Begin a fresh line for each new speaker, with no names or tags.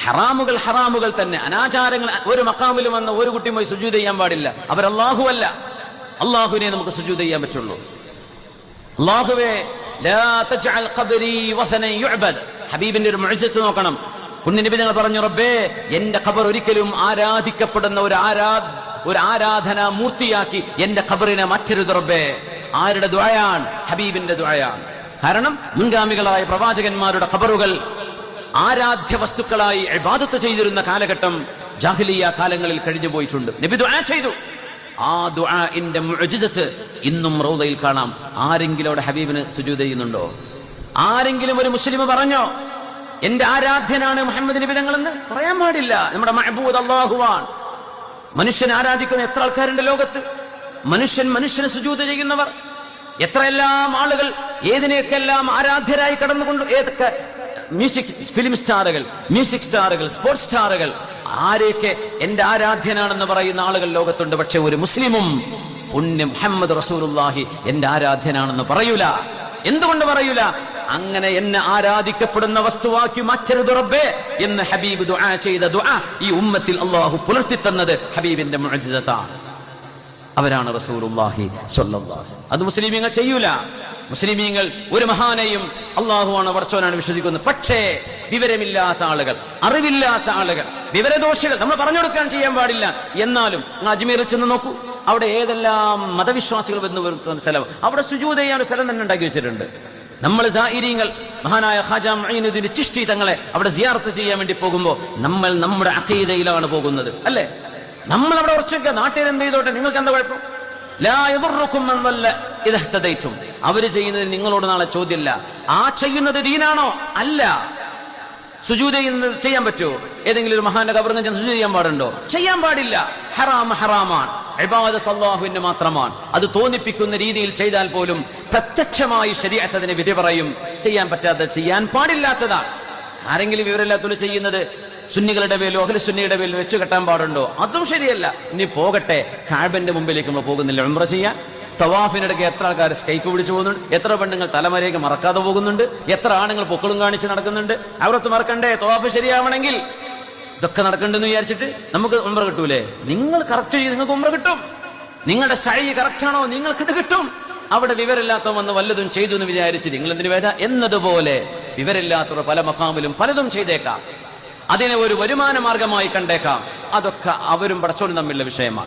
ഹറാമുകൾ ഹറാമുകൾ തന്നെ, അനാചാരങ്ങൾ. ഒരു മഖാമിലും വന്ന ഒരു കുട്ടിയും പോയി സുജൂദ് ചെയ്യാൻ പാടില്ല. അവർ അല്ലാഹു അല്ല. അല്ലാഹുവിനെ നമുക്ക് സുജൂദ് ചെയ്യാൻ പറ്റുള്ളൂ. അല്ലാഹുവേ ലാ തജ്അൽ ഖബ്രി വസനൻ യുഅബദ്. ഹബീബിന്റെ ഒരു മുഅ്ജിസത്ത് നോക്കണം. പുണ്യനബി തങ്ങൾ പറഞ്ഞു, റബ്ബേ എന്റെ ഖബർ ഒരിക്കലും ആരാധിക്കപ്പെടുന്ന ഒരു ആരാധനാ മൂർത്തിയാക്കി എന്റെ ഖബറിനെ മാറ്റരുത് റബ്ബേ. ആരുടെ ദുആയാണ്? ഹബീബിന്റെ ദുആയാണ്. കാരണം മുൻഗാമികളായ പ്രവാചകന്മാരുടെ ഖബറുകൾ ആരാധ്യ വസ്തുക്കളായി ഇബാദത്ത് ചെയ്തിരുന്ന കാലഘട്ടം ജാഹിലിയ്യ കാലങ്ങളിൽ കഴിഞ്ഞു പോയിട്ടുണ്ട്. നബി ദുആ ചെയ്തു. ആ ദുആഇന്റെ മുഅ്ജിസത്ത് ഇന്നും റൗദയിൽ കാണാം. ആരെങ്കിലും അവിടെ ഹബീബിന് സുജൂദ് ചെയ്യുന്നുണ്ടോ? ആരെങ്കിലും ഒരു മുസ്ലിം പറഞ്ഞോ എന്റെ ആരാധ്യനാണ് മുഹമ്മദ് നബി തങ്ങളെന്ന്? പറയാൻ പാടില്ല. നമ്മുടെ മഅബൂദ് അല്ലാഹുവാണ്. മനുഷ്യൻ ആരാധിക്കുന്ന എത്ര ആൾക്കാരുണ്ട് ലോകത്ത്? മനുഷ്യന് സുജൂദ് ചെയ്യുന്നവർ എത്രയെല്ലാം ആളുകൾ, ഏതിനെയൊക്കെല്ലാം ആരാധ്യരായി കടന്നുകൊണ്ട്, ഏതൊക്കെ ഫിലിം സ്റ്റാറുകൾ, മ്യൂസിക് സ്റ്റാറുകൾ, സ്പോർട്സ് സ്റ്റാറുകൾ, ആരെയൊക്കെ എന്റെ ആരാധ്യനാണെന്ന് പറയുന്ന ആളുകൾ ലോകത്തുണ്ട്. പക്ഷെ ഒരു മുസ്ലിമും പുണ്യ മുഹമ്മദ് റസൂലുള്ളാഹി എന്റെ ആരാധ്യനാണെന്ന് പറയൂല. എന്തുകൊണ്ട് പറയൂല? അങ്ങനെ എന്നെ ആരാധിക്കപ്പെടുന്ന വസ്തുവാക്കി മാറ്റരുത് റബ്ബേ എന്ന് ഹബീബ് ദുആ ചെയ്ത ദുആ ഈ ഉമ്മത്തിൽ അല്ലാഹു പുലർത്തി തന്നത് ഹബീബിന്റെ മുഅ്ജിസത്താണ്. അവരാണ് റസൂലുള്ളാഹി സ്വല്ലല്ലാഹു അലൈഹി വസല്ലം. അത് മുസ്ലിമീങ്ങൾ ചെയ്യൂല. മുസ്ലിമീങ്ങൾ ഒരു മഹാനെയും അള്ളാഹുവാണ് പടച്ചവനാണ് വിശ്വസിക്കുന്നത്. പക്ഷേ വിവരമില്ലാത്ത ആളുകൾ, അറിവില്ലാത്ത ആളുകൾ, വിവരദോഷികൾ, നമ്മൾ പറഞ്ഞു കൊടുക്കാൻ ചെയ്യാൻ പാടില്ല. എന്നാലും അജ്മീറിൽ ചെന്ന് നോക്കൂ, അവിടെ ഏതെല്ലാം മതവിശ്വാസികൾ വന്ന് വരുന്ന സ്ഥലം, അവിടെ സുജൂദ് ചെയ്യാൻ ഒരു സ്ഥലം തന്നെ ഉണ്ടാക്കി വെച്ചിട്ടുണ്ട്. നമ്മൾ സായിരീങ്ങൾ മഹാനായ ഖാജാ മുഈനുദ്ദീൻ ചിശ്തി തങ്ങളെ അവിടെ സിയാറത്ത് ചെയ്യാൻ വേണ്ടി പോകുമ്പോൾ നമ്മൾ നമ്മുടെ അഖീദയിലാണ് പോകുന്നത്, അല്ലേ? നമ്മൾ അവിടെ ഉറച്ചൊക്കെ നാട്ടിൽ എന്ത് ചെയ്തോട്ടെ, നിങ്ങൾക്ക് എന്താ കുഴപ്പം? ലാ യദുറുക്കും മൻ വല്ല ഇദ ഇഹ്തദൈതും. അവര് ചെയ്യുന്നത് നിങ്ങളോട് നാളെ ചോദ്യമില്ല. ആ ചെയ്യുന്നത് ദീനാണോ? അല്ല. സുജൂദ് ചെയ്യാൻ പറ്റുമോ? ഏതെങ്കിലും ഒരു മഹാന്റെ ഖബറിൽ ചെന്ന് സുജൂദ് ചെയ്യാൻ പാടുണ്ടോ? ചെയ്യാൻ പാടില്ല. ഹറാമാണ്. ഇബാദത്ത് അല്ലാഹുവിന് മാത്രമാണ്. അത് തോന്നിപ്പിക്കുന്ന രീതിയിൽ ചെയ്താൽ പോലും പ്രത്യക്ഷമായി ശരീഅത്ത് അതിനെ വിധി പറയും. ചെയ്യാൻ പറ്റാത്ത, ചെയ്യാൻ പാടില്ലാത്തതാണ്. ആരെങ്കിലും വിവരമില്ലാത്തവര് ചെയ്യുന്നത് സുന്നികളുടെ പേരിലോ അഹ്ലുസുന്നയുടെ പേരിലോ വെച്ച് കെട്ടാൻ പാടുണ്ടോ? അതും ശരിയല്ല. ഇനി പോകട്ടെ, കഅബന്റെ മുമ്പിലേക്ക് നമ്മൾ പോകുന്നില്ല ഉംറ ചെയ്യാൻ. തവാഫിനിടയ്ക്ക് എത്ര ആൾക്കാർ സ്കൈപ്പ് പിടിച്ചു പോകുന്നുണ്ട്, എത്ര പെണ്ണുങ്ങൾ തലമരയൊക്കെ മറക്കാതെ പോകുന്നുണ്ട്, എത്ര ആണുങ്ങൾ പൊക്കളും കാണിച്ച് നടക്കുന്നുണ്ട്. അവരത്ത് മറക്കണ്ടേ? തവാഫ് ശരിയാവണമെങ്കിൽ ഇതൊക്കെ നടക്കണ്ടെന്ന് വിചാരിച്ചിട്ട് നമുക്ക് ഉംറ കിട്ടൂലേ? നിങ്ങൾ കറക്റ്റ് ചെയ്ത് നിങ്ങൾക്ക് ഉംറ കിട്ടും. നിങ്ങളുടെ സഅയ് കറക്റ്റ് ആണോ? നിങ്ങൾക്കത് കിട്ടും. അവിടെ വിവരമില്ലാത്തവൻ വന്ന് വല്ലതും ചെയ്തു എന്ന് വിചാരിച്ച് നിങ്ങൾ എന്തിനു വേദ എന്നതുപോലെ വിവരമില്ലാത്തവർ പല മഖാമിലും പലതും ചെയ്തേക്കാം. അതിനെ ഒരു വരുമാന മാർഗമായി കണ്ടേക്കാം. അതൊക്കെ അവരും പടച്ചോനും തമ്മിലുള്ള വിഷയമാണ്.